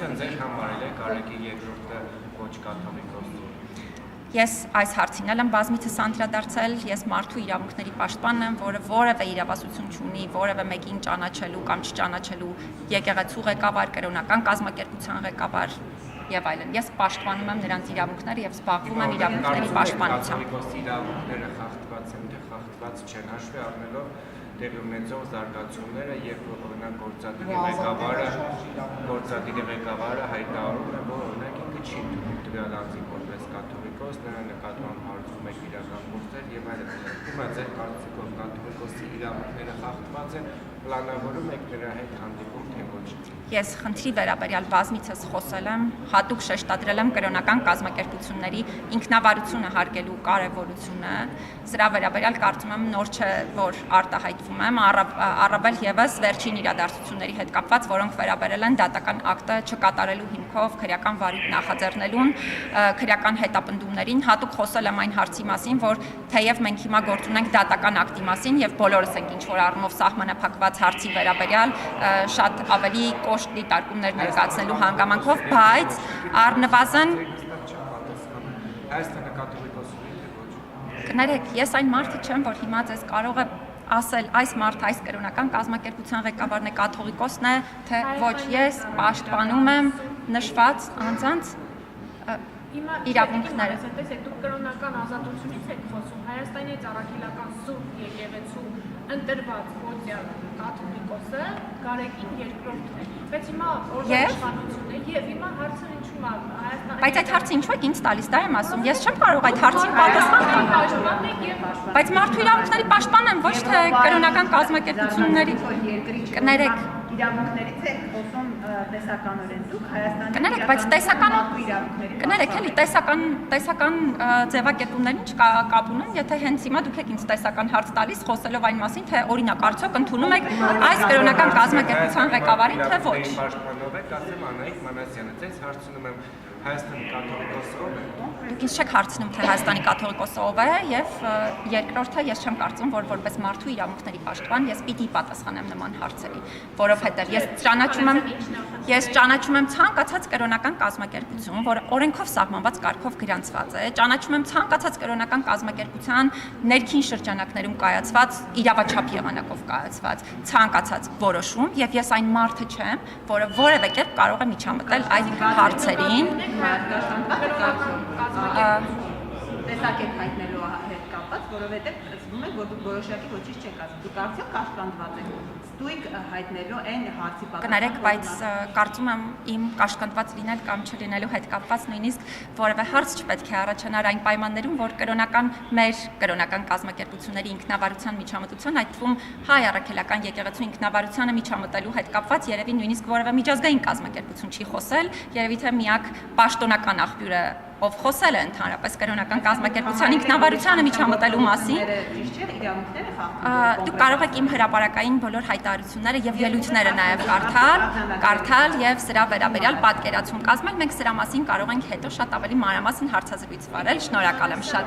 Կաթողիկոսության ձեր համար էլ է Գարեգի երկրորդը ոչ կաթողիկոս։ Ես այս հարցին եմ բազմիցս անդրադարձել, ես մարդու իրավունքների պաշտպանն եմ, որը որևէ իրավասություն չունի, որևէ մեկին ճանաչելու կամ չճանաչելու եկեղեցու ղեկավար, կրոնական կազմակերպության ղեկավար եւ այլն։ Ես պաշտպանում եմ նրանց իրավունքները եւ զբաղվում եմ իրավունքների պաշտպանությամբ։ Կաթողիկոսի իրավունքները խախտված են, թե խախտված չեն, հաշվի առնելով տեղի ունեցող զարգացումները եւ օրինակ գործադիրի ղեկավարը հայտարարում է, որ օրինակ ինքը չի տվյալ անձին որպես կաթողիկոս, նրա նկատմամբ հարցում եք իրական գործեր եւ այլն։ Հիմա ձեր կարծիքով կաթողիկոսի իրավունքները խախտված են, պլանավորում եք նրա հետ հանդիպում, թե ոչ։ Ես խնդրի վերաբերյալ բազմիցս խոսել եմ, հատուկ շեշտադրել եմ կրոնական կազմակերպությունների ինքնավարությունը հարգելու կարևորությունը։ Սրա վերաբերյալ կարծում եմ նոր չէ, որ արտահայտվում եմ, առավել եւս վերջին իրադարձությունների հետ կապված, որոնք վերաբերել են դատական ակտը չկատարելու հիմքով քրեական վարույթ նախաձեռնելուն, քրեական հետապնդումներին, հատուկ խոսել եմ այն հարցի մասին, որ թեև մենք հիմա գործ ունենք դատական ակտի մասին եւ բոլորս ենք ինչ-որ առումով սահմանափակված հարցի վերաբերյալ շատ ավելի կոշտ դիտարկումներ ներկայացնելու հանգամանքով, բայց առնվազն Հայաստանը կաթողիկոս ունի, թե ոչ։ Կներեք, ես այն մարդը չեմ, որ հիմա ձեզ կարող է ասել այս մարդը այս կրոնական կազմակերպության ղեկավարն է, կաթողիկոսն է, թե ոչ, ես պաշտպանում եմ նշված անձանց իրավունքները։ Տեսեք, դուք կրոնական ազատությունից եք խոսում, Հայաստանի Ծառայական Սուրբ Եկեղեցու ընտրված օտյալ կաթողիկոսը Գարեգին երկրորդն է։ Բայց հիմա օրգանիզացիան է եւ հիմա հարցը ինչու՞մ է Հայաստանի։ Բայց այդ հարցը ինչու եք ինձ տալիս, դա եմ ասում։ Ես չեմ կարող այդ հարցին պատասխանել։ Բայց մարդու իրավունքների պաշտպան եմ, ոչ թե կրոնական կազմակերպությունների։ Կներեք, իրավունքներից եք խոսում տեսականորեն դուք Հայաստանի։ Կներեք, բայց կներեք, էլի տեսական ձևակերպումներին չկապ ունեն, եթե հենց հիմա դուք եք ինձ տեսական հարց տալիս, խոսելով այն մասին, թե օրինակ արդյոք ընդունում եք այս կրոնական կազմակերպության ղեկավարին, թե ոչ։ Պաշտպանով եք, ասեմ Անահիտ Մանասյանը, ձեզ հարցնում եմ Հայաստանի կաթողիկոսը ով է։ Դուք ինձ չեք հարցնում, թե Հայաստանի կաթողիկոսը ով է, եւ երկրորդը ես չեմ կարծում, որ որպես մարդու իրավունքների պաշտպան ես պիտի պատասխանեմ նման հարցերի, որովհետեւ ես ճանաչում եմ ցանկացած կրոնական կազմակերպություն, որը օրենքով սահմանված կարգով գրանցված է, ճանաչում եմ ցանկացած կրոնական կազմակերպության ներքին շրջանակներում կայացված իրավաչափ եղանակով կայացված ցանկացած որոշում, եւ ես այն մարդը չեմ, որը որևէ կերպ կարող է միջամտել այդ հարցերին։ Տեսակ եք հայտնելու հետ կապված, որովհետև զգում եք, որ դուք որոշակի ոչինչ չեք ասում։ Դուք արդյոք կաշկանդված եք։ Ստույգ հայտնելու այն հարցի պատասխանը։ Կներեք, բայց կարծում եմ իմ կաշկանդված լինել կամ չլինելու հետ կապված նույնիսկ որևէ հարց չպետք է առաջանար այն պայմաններում, որ մեր կրոնական կազմակերպությունների ինքնավարության միջամտության, այդ թվում հայ առաքելական եկեղեցու ինքնավարությանը միջամտելու հետ կապված երևի նույնիսկ որևէ միջազգային կազմակերպություն չի խոսել, երևի թե միակ պաշտոնական աղբյուրը ով խոսել է ընդհանրապես կրոնական կազմակերպության ինքնավարությանը միջամտելու մասին։ Դուք կարող եք իմ հրապարակային բոլոր հայտարարությունները եւ ելույթները նաեւ կարդալ եւ սրա վերաբերյալ պատկերացում կազմել։ Մենք սրա մասին կարող ենք հետո շատ ավելի մանրամասն հարցազրույց վարել։ Շնորհակալ եմ շատ։